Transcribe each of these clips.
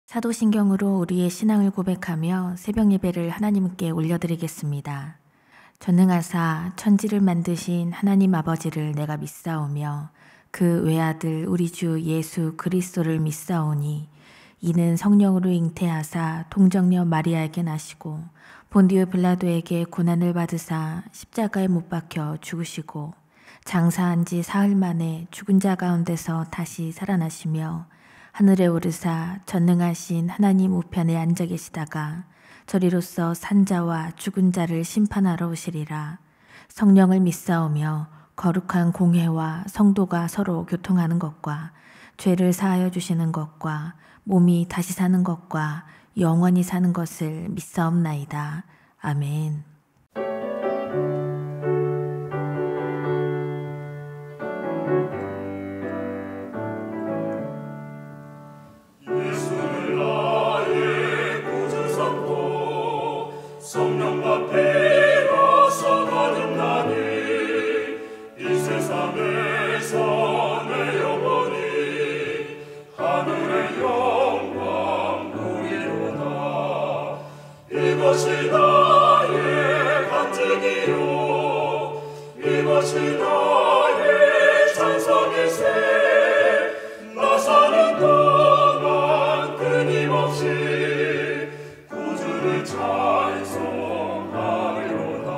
사도신경으로 우리의 신앙을 고백하며 새벽 예배를 하나님께 올려드리겠습니다. 전능하사 천지를 만드신 하나님 아버지를 내가 믿사오며 그 외아들 우리 주 예수 그리스도를 믿사오니 이는 성령으로 잉태하사 동정녀 마리아에게 나시고 본디오 빌라도에게 고난을 받으사 십자가에 못 박혀 죽으시고 장사한 지 사흘 만에 죽은 자 가운데서 다시 살아나시며 하늘에 오르사 전능하신 하나님 우편에 앉아 계시다가 저리로서 산자와 죽은 자를 심판하러 오시리라. 성령을 믿사오며 거룩한 공회와 성도가 서로 교통하는 것과 죄를 사하여 주시는 것과 몸이 다시 사는 것과 영원히 사는 것을 믿사옵나이다. 아멘. 성령과 피로서 거듭나니 이 세상에서 내 영혼이 하늘의 영광 보리로다. 이것이 나의 간증이요 이것이 나의 찬송이세. 나 사는 동안 끊임없이 구주를 찬송하리로다.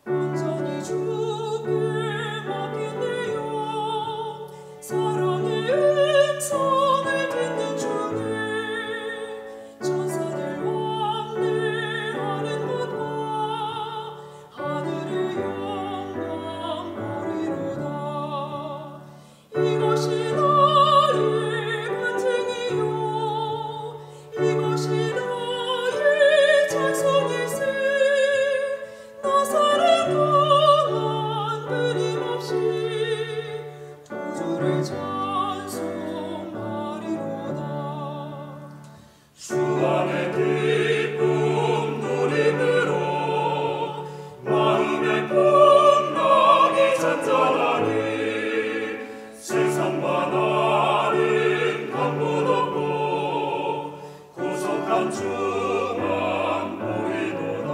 온전히 주께 맡긴 내 영, 사랑의 음성을 듣는 중에 천사들 왕래하는 것과 하늘의 영광 보리로다. 이것이 나의 간증이요 이것이 나의 찬송이세. 나 사는 동안 끊임없이 구주를 찬송하리로다. 주 안에 기쁨 누림으로 마음의 풍랑이 잔잔하니 세상과 나는 강문 없고 고속한 주만 보이도다.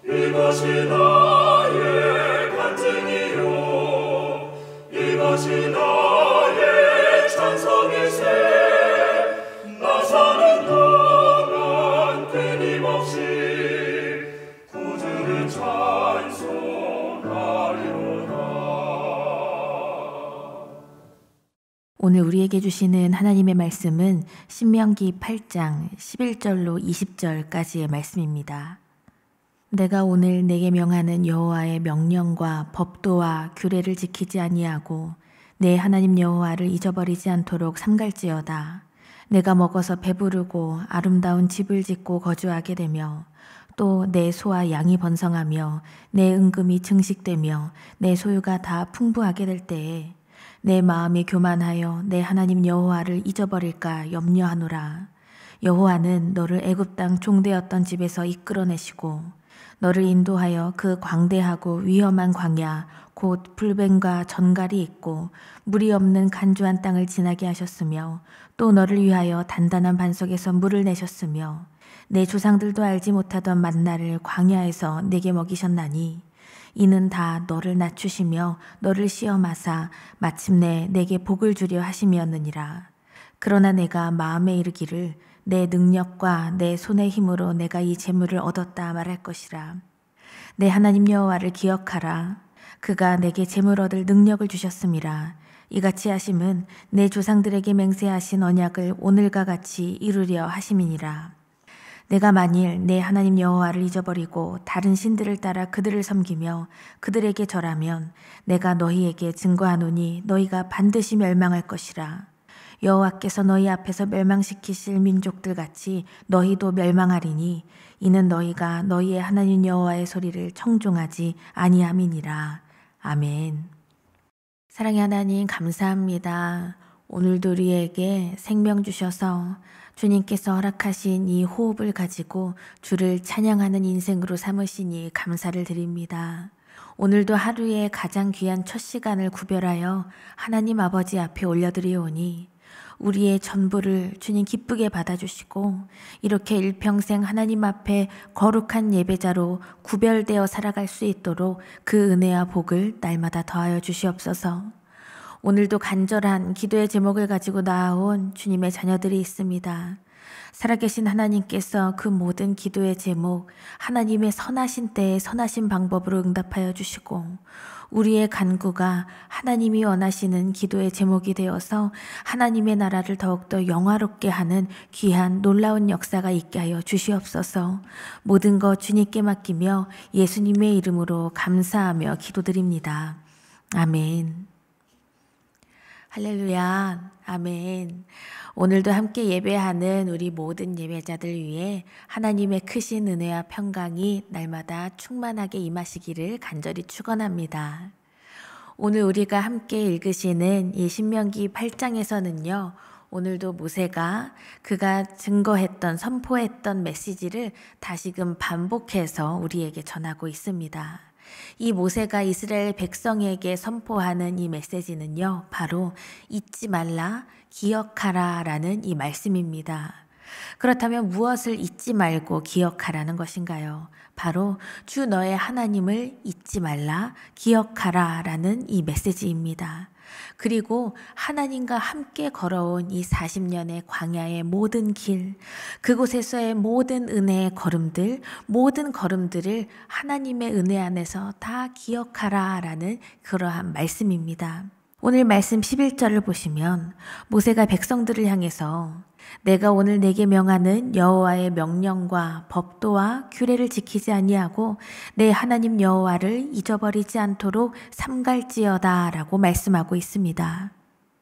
이것이 나의 간증이요 이것이 나의 찬송이세. 나 사는 동안 끊임없이 구주를 찬송하리로다. 오늘 우리에게 주시는 하나님의 말씀은 신명기 8장 11절로 20절까지의 말씀입니다. 내가 오늘 내게 명하는 여호와의 명령과 법도와 규례를 지키지 아니하고 내 하나님 여호와를 잊어버리지 않도록 삼갈지어다. 내가 먹어서 배부르고 아름다운 집을 짓고 거주하게 되며 또 내 소와 양이 번성하며 내 은금이 증식되며 내 소유가 다 풍부하게 될 때에 내 마음이 교만하여 내 하나님 여호와를 잊어버릴까 염려하노라. 여호와는 너를 애굽 땅 종되었던 집에서 이끌어내시고 너를 인도하여 그 광대하고 위험한 광야 곧 불뱀과 전갈이 있고 물이 없는 간주한 땅을 지나게 하셨으며 또 너를 위하여 단단한 반석에서 물을 내셨으며 내 조상들도 알지 못하던 만나를 광야에서 내게 먹이셨나니 이는 다 너를 낮추시며 너를 시험하사 마침내 내게 복을 주려 하심이었느니라. 그러나 내가 마음에 이르기를 내 능력과 내 손의 힘으로 내가 이 재물을 얻었다 말할 것이라. 내 하나님 여호와를 기억하라. 그가 내게 재물 얻을 능력을 주셨음이라. 이같이 하심은 내 조상들에게 맹세하신 언약을 오늘과 같이 이루려 하심이니라. 내가 만일 내 하나님 여호와를 잊어버리고 다른 신들을 따라 그들을 섬기며 그들에게 절하면 내가 너희에게 증거하노니 너희가 반드시 멸망할 것이라. 여호와께서 너희 앞에서 멸망시키실 민족들 같이 너희도 멸망하리니 이는 너희가 너희의 하나님 여호와의 소리를 청종하지 아니함이니라. 아멘. 사랑의 하나님 감사합니다. 오늘도 우리에게 생명 주셔서 주님께서 허락하신 이 호흡을 가지고 주를 찬양하는 인생으로 삼으시니 감사를 드립니다. 오늘도 하루의 가장 귀한 첫 시간을 구별하여 하나님 아버지 앞에 올려드리오니 우리의 전부를 주님 기쁘게 받아주시고 이렇게 일평생 하나님 앞에 거룩한 예배자로 구별되어 살아갈 수 있도록 그 은혜와 복을 날마다 더하여 주시옵소서. 오늘도 간절한 기도의 제목을 가지고 나아온 주님의 자녀들이 있습니다. 살아계신 하나님께서 그 모든 기도의 제목, 하나님의 선하신 때에 선하신 방법으로 응답하여 주시고 우리의 간구가 하나님이 원하시는 기도의 제목이 되어서 하나님의 나라를 더욱더 영화롭게 하는 귀한 놀라운 역사가 있게 하여 주시옵소서. 모든 것 주님께 맡기며 예수님의 이름으로 감사하며 기도드립니다. 아멘. 할렐루야. 아멘. 오늘도 함께 예배하는 우리 모든 예배자들 위해 하나님의 크신 은혜와 평강이 날마다 충만하게 임하시기를 간절히 축원합니다. 오늘 우리가 함께 읽으시는 이 신명기 8장에서는요. 오늘도 모세가 그가 증거했던 선포했던 메시지를 다시금 반복해서 우리에게 전하고 있습니다. 이 모세가 이스라엘 백성에게 선포하는 이 메시지는요, 바로 잊지 말라, 기억하라 라는 이 말씀입니다. 그렇다면 무엇을 잊지 말고 기억하라는 것인가요? 바로 주 너의 하나님을 잊지 말라, 기억하라 라는 이 메시지입니다. 그리고 하나님과 함께 걸어온 이 40년의 광야의 모든 길, 그곳에서의 모든 은혜의 걸음들, 모든 걸음들을 하나님의 은혜 안에서 다 기억하라 라는 그러한 말씀입니다. 오늘 말씀 11절을 보시면 모세가 백성들을 향해서 내가 오늘 내게 명하는 여호와의 명령과 법도와 규례를 지키지 아니하고 내 하나님 여호와를 잊어버리지 않도록 삼갈지어다 라고 말씀하고 있습니다.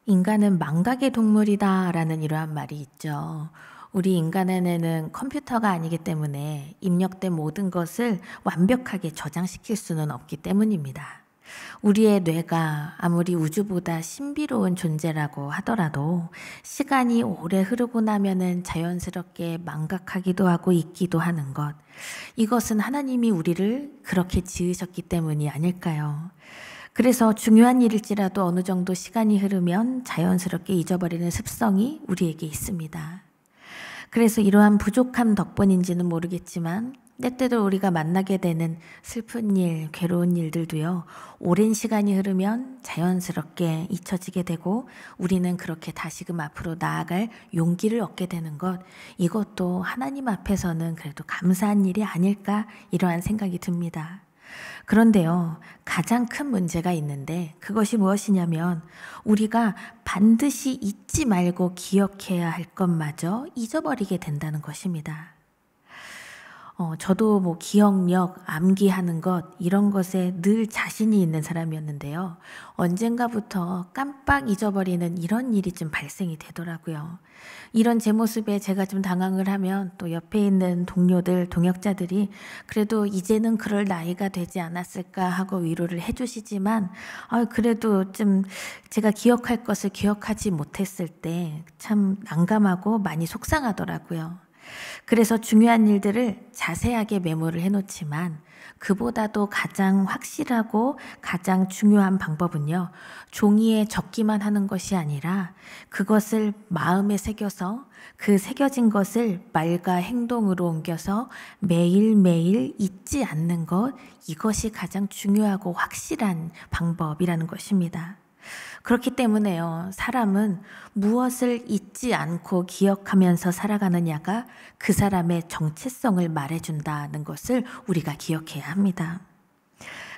인간은 망각의 동물이다 라는 이러한 말이 있죠. 우리 인간 안에는 컴퓨터가 아니기 때문에 입력된 모든 것을 완벽하게 저장시킬 수는 없기 때문입니다. 우리의 뇌가 아무리 우주보다 신비로운 존재라고 하더라도 시간이 오래 흐르고 나면은 자연스럽게 망각하기도 하고 잊기도 하는 것. 이것은 하나님이 우리를 그렇게 지으셨기 때문이 아닐까요? 그래서 중요한 일일지라도 어느 정도 시간이 흐르면 자연스럽게 잊어버리는 습성이 우리에게 있습니다. 그래서 이러한 부족함 덕분인지는 모르겠지만 때때로 우리가 만나게 되는 슬픈 일, 괴로운 일들도요, 오랜 시간이 흐르면 자연스럽게 잊혀지게 되고 우리는 그렇게 다시금 앞으로 나아갈 용기를 얻게 되는 것, 이것도 하나님 앞에서는 그래도 감사한 일이 아닐까 이러한 생각이 듭니다. 그런데요, 가장 큰 문제가 있는데 그것이 무엇이냐면 우리가 반드시 잊지 말고 기억해야 할 것마저 잊어버리게 된다는 것입니다. 저도 뭐 기억력, 암기하는 것 이런 것에 늘 자신이 있는 사람이었는데요. 언젠가부터 깜빡 잊어버리는 이런 일이 좀 발생이 되더라고요. 이런 제 모습에 제가 좀 당황을 하면 또 옆에 있는 동료들, 동역자들이 그래도 이제는 그럴 나이가 되지 않았을까 하고 위로를 해주시지만 그래도 좀 제가 기억할 것을 기억하지 못했을 때 참 난감하고 많이 속상하더라고요. 그래서 중요한 일들을 자세하게 메모를 해놓지만 그보다도 가장 확실하고 가장 중요한 방법은요, 종이에 적기만 하는 것이 아니라 그것을 마음에 새겨서 그 새겨진 것을 말과 행동으로 옮겨서 매일매일 잊지 않는 것, 이것이 가장 중요하고 확실한 방법이라는 것입니다. 그렇기 때문에요, 사람은 무엇을 잊지 않고 기억하면서 살아가느냐가 그 사람의 정체성을 말해준다는 것을 우리가 기억해야 합니다.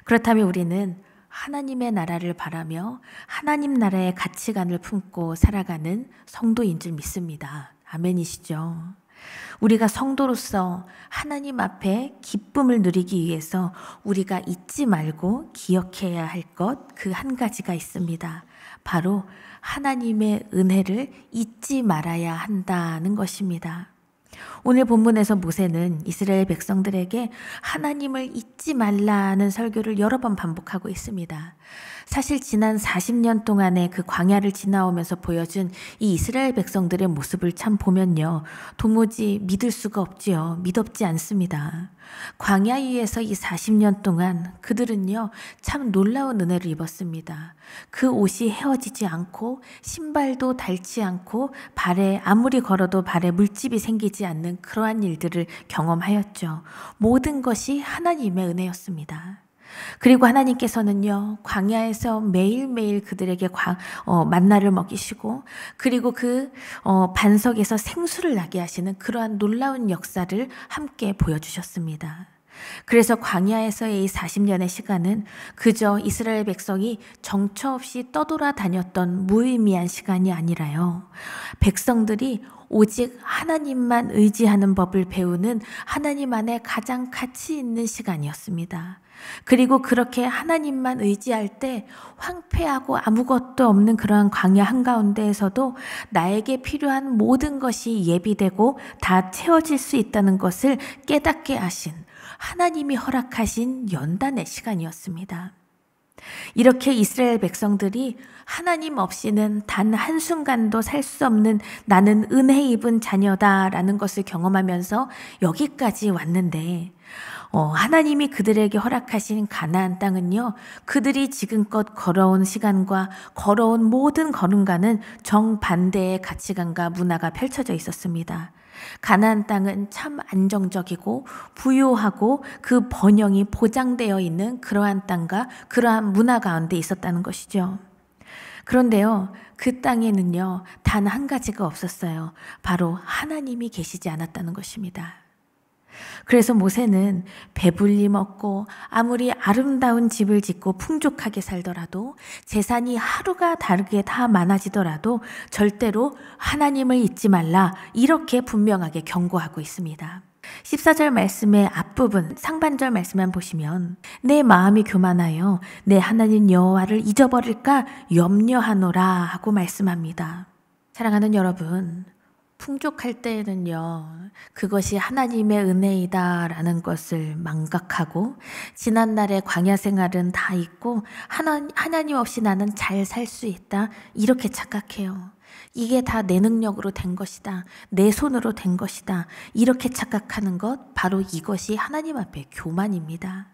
그렇다면 우리는 하나님의 나라를 바라며 하나님 나라의 가치관을 품고 살아가는 성도인 줄 믿습니다. 아멘이시죠? 우리가 성도로서 하나님 앞에 기쁨을 누리기 위해서 우리가 잊지 말고 기억해야 할 것 그 한 가지가 있습니다. 바로 하나님의 은혜를 잊지 말아야 한다는 것입니다. 오늘 본문에서 모세는 이스라엘 백성들에게 하나님을 잊지 말라는 설교를 여러 번 반복하고 있습니다. 사실 지난 40년 동안의 그 광야를 지나오면서 보여준 이 이스라엘 백성들의 모습을 참 보면요, 도무지 믿을 수가 없지요. 믿업지 않습니다. 광야 위에서 이 40년 동안 그들은요, 참 놀라운 은혜를 입었습니다. 그 옷이 헤어지지 않고 신발도 닳지 않고 발에 아무리 걸어도 발에 물집이 생기지 않는 그러한 일들을 경험하였죠. 모든 것이 하나님의 은혜였습니다. 그리고 하나님께서는요, 광야에서 매일매일 그들에게 만나를 먹이시고, 그리고 그 반석에서 생수를 나게 하시는 그러한 놀라운 역사를 함께 보여주셨습니다. 그래서 광야에서의 이 40년의 시간은 그저 이스라엘 백성이 정처 없이 떠돌아다녔던 무의미한 시간이 아니라요, 백성들이 오직 하나님만 의지하는 법을 배우는 하나님 안에 가장 가치 있는 시간이었습니다. 그리고 그렇게 하나님만 의지할 때 황폐하고 아무것도 없는 그러한 광야 한가운데에서도 나에게 필요한 모든 것이 예비되고 다 채워질 수 있다는 것을 깨닫게 하신 하나님이 허락하신 연단의 시간이었습니다. 이렇게 이스라엘 백성들이 하나님 없이는 단 한순간도 살 수 없는 나는 은혜 입은 자녀다라는 것을 경험하면서 여기까지 왔는데, 하나님이 그들에게 허락하신 가나안 땅은요, 그들이 지금껏 걸어온 시간과 걸어온 모든 걸음과는 정반대의 가치관과 문화가 펼쳐져 있었습니다. 가나안 땅은 참 안정적이고 부유하고 그 번영이 보장되어 있는 그러한 땅과 그러한 문화 가운데 있었다는 것이죠. 그런데요, 그 땅에는요, 단 한 가지가 없었어요. 바로 하나님이 계시지 않았다는 것입니다. 그래서 모세는 배불리 먹고 아무리 아름다운 집을 짓고 풍족하게 살더라도, 재산이 하루가 다르게 다 많아지더라도 절대로 하나님을 잊지 말라, 이렇게 분명하게 경고하고 있습니다. 14절 말씀의 앞부분 상반절 말씀만 보시면 내 마음이 교만하여 내 하나님 여호와를 잊어버릴까 염려하노라 하고 말씀합니다. 사랑하는 여러분, 풍족할 때에는요, 그것이 하나님의 은혜이다라는 것을 망각하고, 지난날의 광야 생활은 다 잊고 하나님 없이 나는 잘 살 수 있다, 이렇게 착각해요. 이게 다 내 능력으로 된 것이다, 내 손으로 된 것이다, 이렇게 착각하는 것, 바로 이것이 하나님 앞에 교만입니다.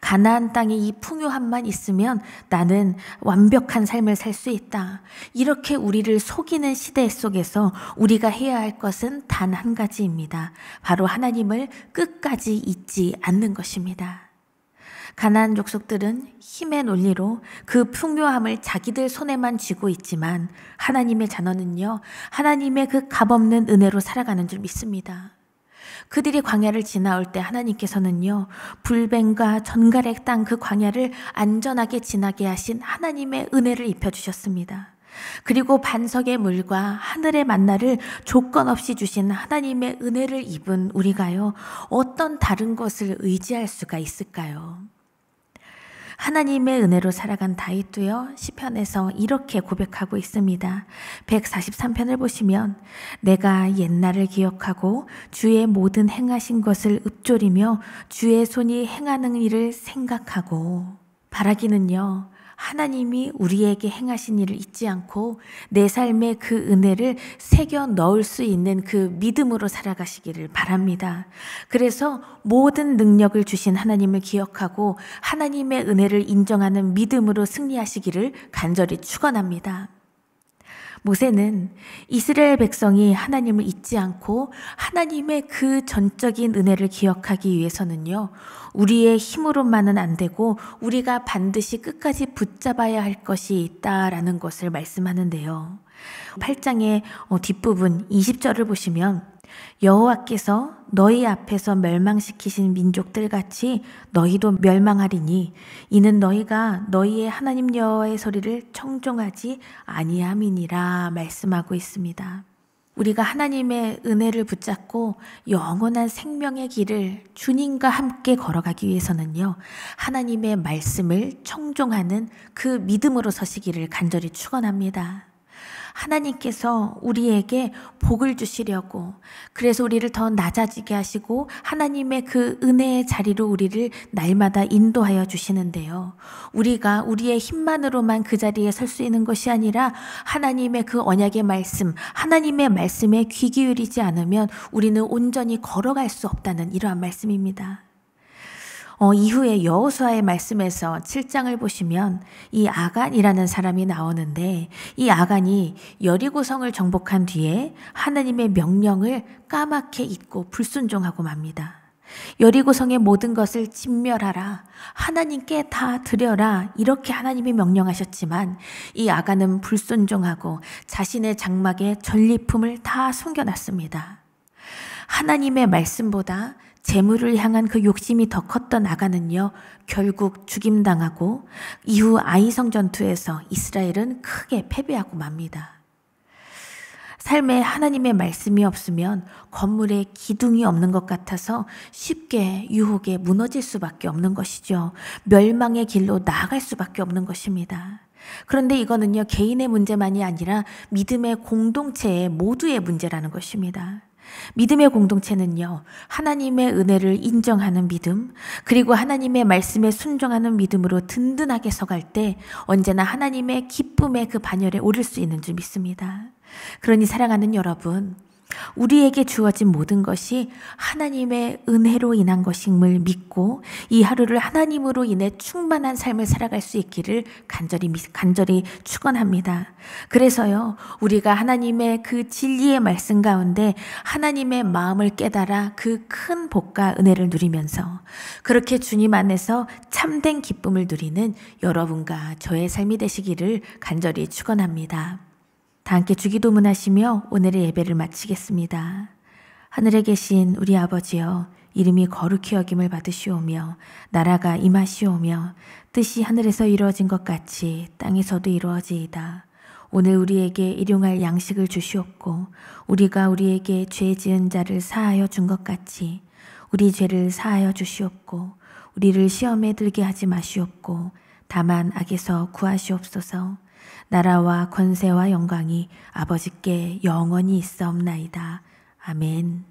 가나안 땅의 이 풍요함만 있으면 나는 완벽한 삶을 살 수 있다, 이렇게 우리를 속이는 시대 속에서 우리가 해야 할 것은 단 한 가지입니다. 바로 하나님을 끝까지 잊지 않는 것입니다. 가나안 족속들은 힘의 논리로 그 풍요함을 자기들 손에만 쥐고 있지만, 하나님의 자녀는요, 하나님의 그 값없는 은혜로 살아가는 줄 믿습니다. 그들이 광야를 지나올 때 하나님께서는요, 불뱀과 전갈의 땅 그 광야를 안전하게 지나게 하신 하나님의 은혜를 입혀주셨습니다. 그리고 반석의 물과 하늘의 만나를 조건 없이 주신 하나님의 은혜를 입은 우리가요, 어떤 다른 것을 의지할 수가 있을까요? 하나님의 은혜로 살아간 다윗도요, 시편에서 이렇게 고백하고 있습니다. 143편을 보시면 내가 옛날을 기억하고 주의 모든 행하신 것을 읊조리며 주의 손이 행하는 일을 생각하고, 바라기는요, 하나님이 우리에게 행하신 일을 잊지 않고 내 삶에 그 은혜를 새겨 넣을 수 있는 그 믿음으로 살아가시기를 바랍니다. 그래서 모든 능력을 주신 하나님을 기억하고 하나님의 은혜를 인정하는 믿음으로 승리하시기를 간절히 축원합니다. 모세는 이스라엘 백성이 하나님을 잊지 않고 하나님의 그 전적인 은혜를 기억하기 위해서는요, 우리의 힘으로만은 안 되고 우리가 반드시 끝까지 붙잡아야 할 것이 있다라는 것을 말씀하는데요. 8장의 뒷부분 20절을 보시면 여호와께서 너희 앞에서 멸망시키신 민족들 같이 너희도 멸망하리니 이는 너희가 너희의 하나님 여호와의 소리를 청종하지 아니함이니라 말씀하고 있습니다. 우리가 하나님의 은혜를 붙잡고 영원한 생명의 길을 주님과 함께 걸어가기 위해서는요, 하나님의 말씀을 청종하는 그 믿음으로 서시기를 간절히 축원합니다. 하나님께서 우리에게 복을 주시려고, 그래서 우리를 더 낮아지게 하시고 하나님의 그 은혜의 자리로 우리를 날마다 인도하여 주시는데요. 우리가 우리의 힘만으로만 그 자리에 설 수 있는 것이 아니라 하나님의 그 언약의 말씀, 하나님의 말씀에 귀 기울이지 않으면 우리는 온전히 걸어갈 수 없다는 이러한 말씀입니다. 이후에 여호수아의 말씀에서 7장을 보시면 이 아간이라는 사람이 나오는데, 이 아간이 여리고성을 정복한 뒤에 하나님의 명령을 까맣게 잊고 불순종하고 맙니다. 여리고성의 모든 것을 진멸하라, 하나님께 다 드려라, 이렇게 하나님이 명령하셨지만 이 아간은 불순종하고 자신의 장막에 전리품을 다 숨겨놨습니다. 하나님의 말씀보다 재물을 향한 그 욕심이 더 컸던 아간은요, 결국 죽임당하고 이후 아이성 전투에서 이스라엘은 크게 패배하고 맙니다. 삶에 하나님의 말씀이 없으면 건물에 기둥이 없는 것 같아서 쉽게 유혹에 무너질 수밖에 없는 것이죠. 멸망의 길로 나아갈 수밖에 없는 것입니다. 그런데 이거는요, 개인의 문제만이 아니라 믿음의 공동체의 모두의 문제라는 것입니다. 믿음의 공동체는요, 하나님의 은혜를 인정하는 믿음, 그리고 하나님의 말씀에 순종하는 믿음으로 든든하게 서갈 때 언제나 하나님의 기쁨의 그 반열에 오를 수 있는 줄 믿습니다. 그러니 사랑하는 여러분, 우리에게 주어진 모든 것이 하나님의 은혜로 인한 것임을 믿고 이 하루를 하나님으로 인해 충만한 삶을 살아갈 수 있기를 간절히 축원합니다. 그래서요, 우리가 하나님의 그 진리의 말씀 가운데 하나님의 마음을 깨달아 그 큰 복과 은혜를 누리면서 그렇게 주님 안에서 참된 기쁨을 누리는 여러분과 저의 삶이 되시기를 간절히 축원합니다. 다 함께 주기도문 하시며 오늘의 예배를 마치겠습니다. 하늘에 계신 우리 아버지여, 이름이 거룩히 여김을 받으시오며 나라가 임하시오며 뜻이 하늘에서 이루어진 것 같이 땅에서도 이루어지이다. 오늘 우리에게 일용할 양식을 주시옵고 우리가 우리에게 죄 지은 자를 사하여 준 것 같이 우리 죄를 사하여 주시옵고 우리를 시험에 들게 하지 마시옵고 다만 악에서 구하시옵소서. 나라와 권세와 영광이 아버지께 영원히 있사옵나이다. 아멘.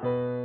음.